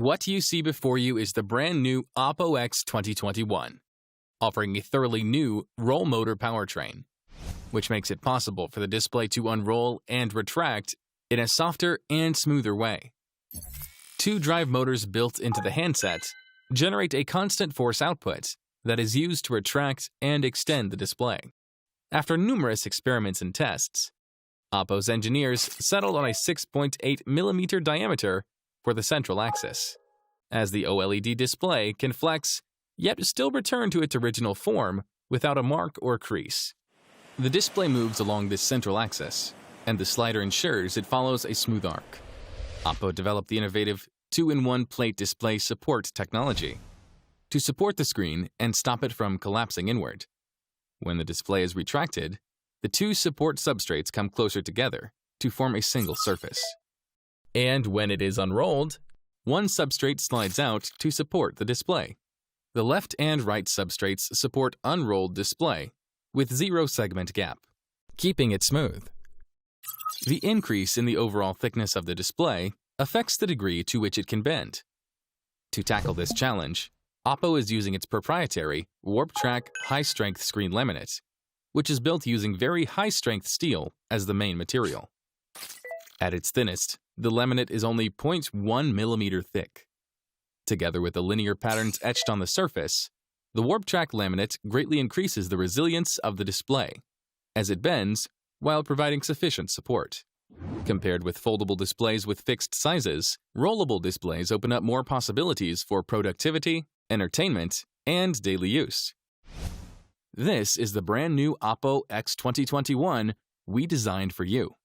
What you see before you is the brand new Oppo X 2021, offering a thoroughly new roll motor powertrain, which makes it possible for the display to unroll and retract in a softer and smoother way. Two drive motors built into the handset generate a constant force output that is used to retract and extend the display. After numerous experiments and tests, Oppo's engineers settled on a 6.8mm diameter for the central axis, as the OLED display can flex, yet still return to its original form without a mark or crease. The display moves along this central axis, and the slider ensures it follows a smooth arc. Oppo developed the innovative 2-in-1 plate display support technology to support the screen and stop it from collapsing inward. When the display is retracted, the two support substrates come closer together to form a single surface. And when it is unrolled, one substrate slides out to support the display. The left and right substrates support unrolled display with zero segment gap, keeping it smooth. The increase in the overall thickness of the display affects the degree to which it can bend. To tackle this challenge, Oppo is using its proprietary Warp Track high-strength screen laminate, which is built using very high-strength steel as the main material. At its thinnest, the laminate is only 0.1mm thick. Together with the linear patterns etched on the surface, the Warp Track laminate greatly increases the resilience of the display, as it bends while providing sufficient support. Compared with foldable displays with fixed sizes, rollable displays open up more possibilities for productivity, entertainment, and daily use. This is the brand new Oppo X 2021 we designed for you.